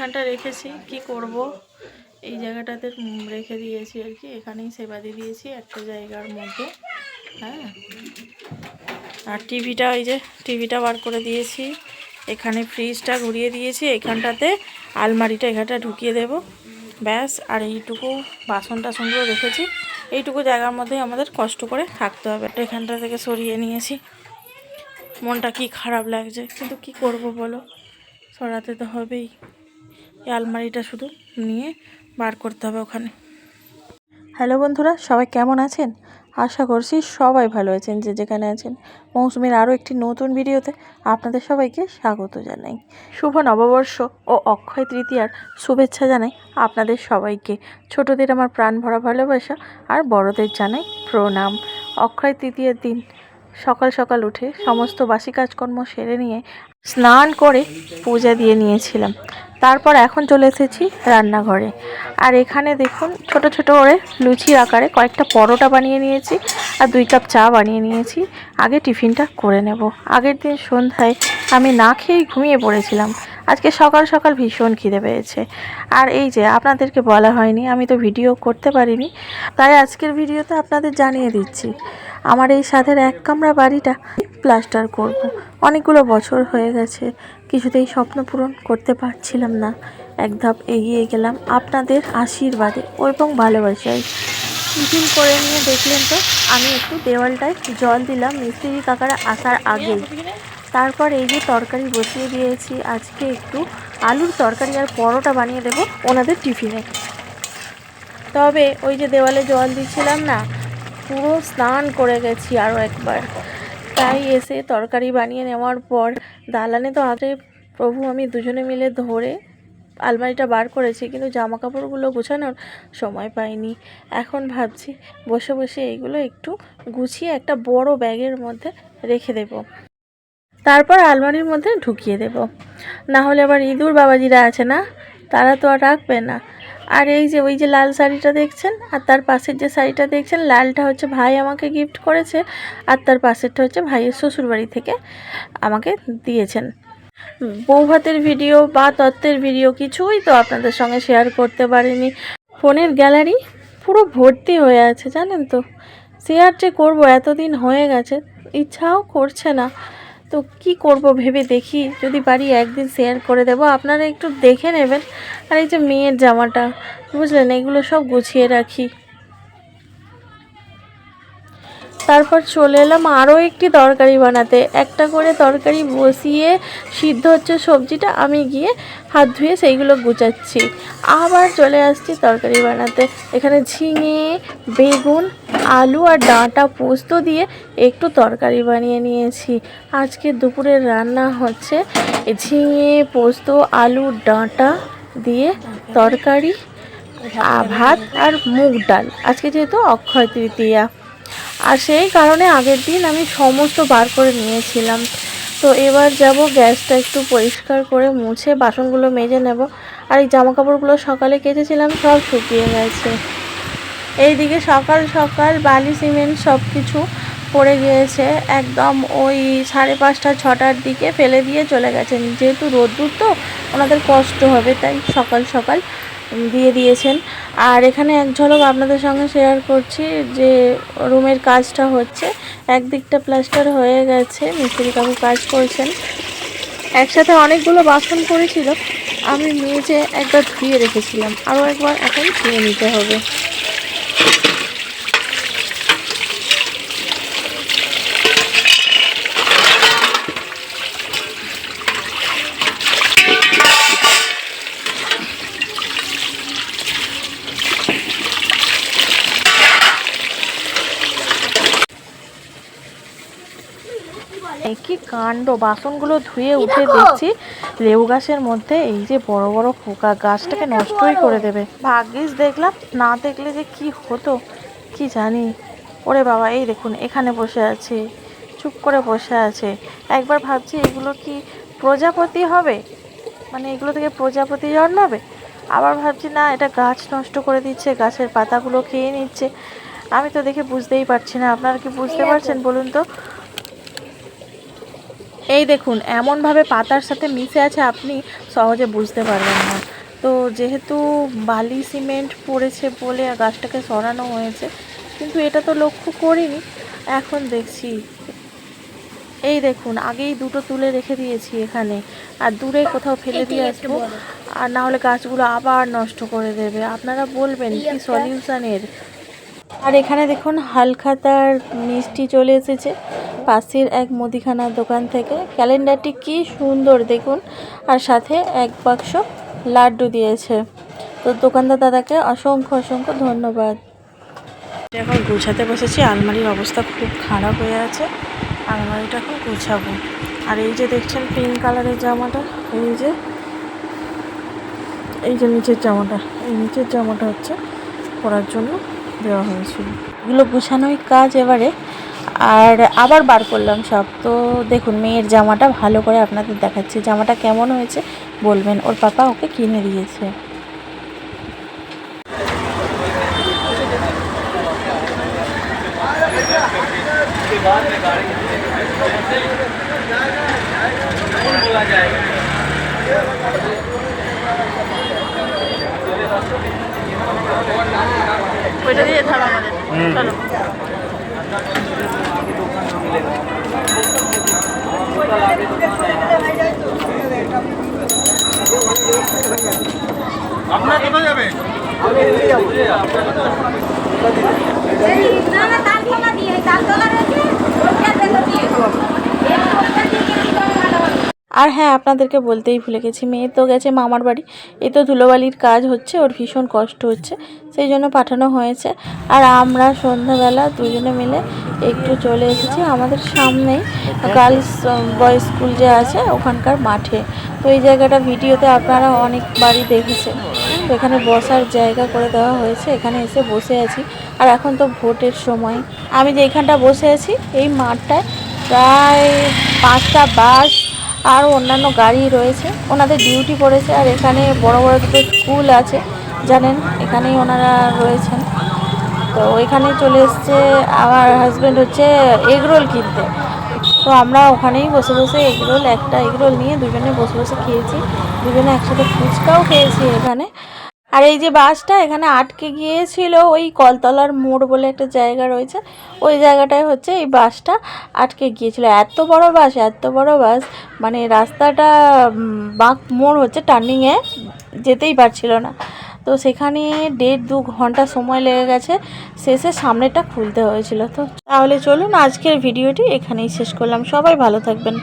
এখানটা রেখেছি, কি করব এই জায়গাটাতে রেখে দিয়েছি আর কি, এখানেই সেবা দিয়ে দিয়েছি একটা জায়গার মধ্যে। হ্যাঁ, আর টিভিটা, ওই যে টিভিটা বার করে দিয়েছি, এখানে ফ্রিজটা ঘুরিয়ে দিয়েছি, এখানটাতে আলমারিটা এখানটা ঢুকিয়ে দেব, ব্যাস। আর এইটুকু বাসন টাসনগুলো রেখেছি, এইটুকু জায়গার মধ্যেই আমাদের কষ্ট করে থাকতে হবে। এখানটা থেকে সরিয়ে নিয়েছি, মনটা কি খারাপ লাগছে, কিন্তু কি করব বলো, সরাতে তো হবেই। এই আলমারিটা শুধু নিয়ে বার করতে হবে ওখানে। হ্যালো বন্ধুরা, সবাই কেমন আছেন? আশা করছি সবাই ভালো আছেন যে যেখানে আছেন। মৌসুমীর আরও একটি নতুন ভিডিওতে আপনাদের সবাইকে স্বাগত জানাই। শুভ নববর্ষ ও অক্ষয় তৃতীয়ার শুভেচ্ছা জানাই আপনাদের সবাইকে। ছোটদের আমার প্রাণ ভরা ভালোবাসা, আর বড়দের জানাই প্রণাম। অক্ষয় তৃতীয়ার দিন সকাল সকাল উঠে সমস্ত বাসি কাজকর্ম সেরে নিয়ে স্নান করে পূজা দিয়ে নিয়েছিলাম। তারপর এখন চলে এসেছি রান্নাঘরে। আর এখানে দেখুন ছোট ছোট করে লুচির আকারে কয়েকটা পরোটা বানিয়ে নিয়েছি, আর 2 কাপ চা বানিয়ে নিয়েছি। আগে টিফিনটা করে নেব। আগের দিন সন্ধ্যায় আমি না খেয়েই ঘুমিয়ে পড়েছিলাম, আজকে সকাল সকাল ভীষণ খিদে পেয়েছে। আর এই যে আপনাদেরকে বলা হয়নি, আমি তো ভিডিও করতে পারিনি, তাই আজকের ভিডিওতে আপনাদের জানিয়ে দিচ্ছি আমার এই সাধের 1 কামরা বাড়িটা প্লাস্টার করব। অনেকগুলো বছর হয়ে গেছে, কিছুতেই স্বপ্ন পূরণ করতে পারছিলাম না। এক ধাপ এগিয়ে গেলাম আপনাদের আশীর্বাদে এবং ভালোবাসায়। টিফিন করে নিয়ে দেখলেন তো আমি একটু দেওয়ালটায় জল দিলাম মিস্ত্রি কাকারা আসার আগেই। তারপর এই যে তরকারি বসিয়ে দিয়েছি, আজকে একটু আলুর তরকারি আর পরোটা বানিয়ে দেব ওনাদের টিফিনে। তবে ওই যে দেওয়ালে জল দিচ্ছিলাম না, পুরো স্নান করে গেছি আরও একবার। তাই এসে তরকারি বানিয়ে নেওয়ার পর দালানে তো আগে প্রভু আমি দুজনে মিলে ধরে আলমারিটা বার করেছি, কিন্তু জামা কাপড়গুলো গোছানোর সময় পাইনি। এখন ভাবছি বসে বসে এইগুলো একটু গুছিয়ে একটা বড় ব্যাগের মধ্যে রেখে দেব, তারপর আলমারির মধ্যে ঢুকিয়ে দেব। না হলে আবার ইঁদুর বাবাজিরা আছে না, তারা তো আর রাখবে না। আর এই যে ওই যে লাল শাড়িটা দেখছেন, আর তার পাশের যে শাড়িটা দেখছেন, লালটা হচ্ছে ভাই আমাকে গিফট করেছে, আর তার পাশেরটা হচ্ছে ভাইয়ের শ্বশুরবাড়ি থেকে আমাকে দিয়েছেন। বৌভাতের ভিডিও বা তত্ত্বের ভিডিও কিছুই তো আপনাদের সঙ্গে শেয়ার করতে পারিনি। ফোনের গ্যালারি পুরো ভর্তি হয়ে আছে জানেন তো, শেয়ার যে করবো এতদিন হয়ে গেছে, ইচ্ছাও করছে না। তো কি করব ভেবে দেখি, যদি পারি একদিন শেয়ার করে দেব, আপনারা একটু দেখে নেবেন। আর এই যে মেয়ের জামাটা বুঝলেন, এগুলো সব গুছিয়ে রাখি। তারপর চলে এলাম আরও একটি তরকারি বানাতে। একটা করে তরকারি বসিয়ে সিদ্ধ হচ্ছে সবজিটা, আমি গিয়ে হাত ধুয়ে সেইগুলো গুছাচ্ছি। আবার চলে আসছি তরকারি বানাতে। এখানে ঝিঙে, বেগুন, আলু আর ডাঁটা পোস্ত দিয়ে একটু তরকারি বানিয়ে নিয়েছি। আজকে দুপুরের রান্না হচ্ছে ঝিঙে পোস্ত আলু ডাঁটা দিয়ে তরকারি, ভাত আর মুগ ডাল। আজকে যেহেতু অক্ষয় তৃতীয়া, আর সেই কারণে আগের দিন আমি সমস্ত বার করে নিয়েছিলাম। তো এবার যাব গ্যাসটা একটু পরিষ্কার করে মুছে বাসনগুলো মেজে নেব। আর এই জামা কাপড়গুলো সকালে কেচেছিলাম, সব শুকিয়ে গেছে। এইদিকে সকাল সকাল বালি সিমেন্ট সব কিছু পড়ে গিয়েছে, একদম ওই 5:30 6টার দিকে ফেলে দিয়ে চলে গেছেন। যেহেতু রোদ্দুর তো ওনাদের কষ্ট হবে, তাই সকাল সকাল দিয়ে দিয়েছেন। আর এখানে এক ঝলক আপনাদের সঙ্গে শেয়ার করছি যে রুমের কাজটা হচ্ছে, একদিকটা প্লাস্টার হয়ে গেছে, মিস্ত্রি কাকু কাজ করছেন। একসাথে অনেকগুলো বাসন পড়েছিল, আমি মেজে একবার ধুয়ে রেখেছিলাম, আরও একবার এখন ধুয়ে নিতে হবে। কি কাণ্ড, বাসনগুলো ধুয়ে উঠে দেখছি লেবু গাছের মধ্যে এই যে বড় বড় পোকা, গাছটাকে নষ্টই করে দেবে। ভাগ্যিস দেখলাম, না দেখলে যে কি হতো কি জানি। ওরে বাবা, এই দেখুন এখানে বসে আছে, চুপ করে বসে আছে। একবার ভাবছি এগুলো কি প্রজাপতি হবে, মানে এগুলো থেকে প্রজাপতি জন্মাবে। আবার ভাবছি না, এটা গাছ নষ্ট করে দিচ্ছে, গাছের পাতাগুলো খেয়ে নিচ্ছে। আমি তো দেখে বুঝতেই পারছি না, আপনারা কি বুঝতে পারছেন বলুন তো? এই দেখুন এমনভাবে পাতার সাথে মিশে আছে আপনি সহজে বুঝতে পারবেন না। তো যেহেতু বালি সিমেন্ট পড়েছে বলে গাছটাকে সরানো হয়েছে, কিন্তু এটা তো লক্ষ্য করিনি, এখন দেখছি। এই দেখুন আগেই দুটো তুলে রেখে দিয়েছি এখানে, আর দূরে কোথাও ফেলে দিয়ে আসবো, আর না হলে গাছগুলো আবার নষ্ট করে দেবে। আপনারা বলবেন কি সলিউশনের। আর এখানে দেখুন হালখাতার মিষ্টি চলে এসেছে পাশের এক মুদিখানার দোকান থেকে। ক্যালেন্ডারটি কি সুন্দর দেখুন, আর সাথে এক বাক্স লাড্ডু দিয়েছে। তো দোকানদার দাদাকে অসংখ্য অসংখ্য ধন্যবাদ। এখন গুছাতে বসেছি, আলমারির অবস্থা খুব খারাপ হয়ে আছে, আলমারিটা এখন গুছাবো। আর এই যে দেখছেন পিঙ্ক কালারের জামাটা, এই যে নিচের জামাটা, এই নিচের জামাটা হচ্ছে পরার জন্য দেওয়া হয়েছিল। এগুলো গুছানোই কাজ এবারে। আর আবার বার করলাম সব। তো দেখুন মেয়ের জামাটা ভালো করে আপনাদের দেখাচ্ছি, জামাটা কেমন হয়েছে বলবেন। ওর পাপা ওকে কিনে দিয়েছে। ওইটা দিয়ে থালা আমাদের চলো। আপনারা কোথায় যাবেন? আর হ্যাঁ, আপনাদেরকে বলতেই ভুলে গেছি, মেয়ে তো গেছে মামার বাড়ি। এই তো ধুলোবালির কাজ হচ্ছে, ওর ভীষণ কষ্ট হচ্ছে, সেই জন্য পাঠানো হয়েছে। আর আমরা সন্ধ্যাবেলা দুজনে মিলে একটু চলে এসেছি আমাদের সামনেই গার্লস বয়েজ স্কুল যে আছে ওখানকার মাঠে। তো এই জায়গাটা ভিডিওতে আপনারা অনেকবারই দেখেছেন। তো এখানে বসার জায়গা করে দেওয়া হয়েছে, এখানে এসে বসে আছি। আর এখন তো ভোটের সময়, আমি যে এখানটা বসে আছি এই মাঠটায় প্রায় 5টা বাস আর অন্যান্য গাড়ি রয়েছে, ওনাদের ডিউটি পড়েছে। আর এখানে বড় বড় দুটো স্কুল আছে জানেন, এখানেই ওনারা রয়েছেন। তো এখানে চলে এসছে আমার হাজব্যান্ড হচ্ছে এগরোল কিনতে। তো আমরা ওখানেই বসে বসে একটা এগরোল নিয়ে দুজনে বসে বসে খেয়েছি, দুজনে একসাথে ফুচকাও খেয়েছি এখানে। আর এই যে বাসটা এখানে আটকে গিয়েছিল, ওই কলতলার মোড় বলে একটা জায়গা রয়েছে, ওই জায়গাটায় হচ্ছে এই বাসটা আটকে গিয়েছিল। এত বড় বাস, মানে রাস্তাটা বাঁক মোড় হচ্ছে, টার্নিংয়ে যেতেই পারছিল না। তো সেখানে 1.5-2 ঘন্টা সময় লেগে গেছে, শেষে সামনেটা খুলতে হয়েছিল। তো তাহলে চলুন আজকের ভিডিওটি এখানেই শেষ করলাম। সবাই ভালো থাকবেন।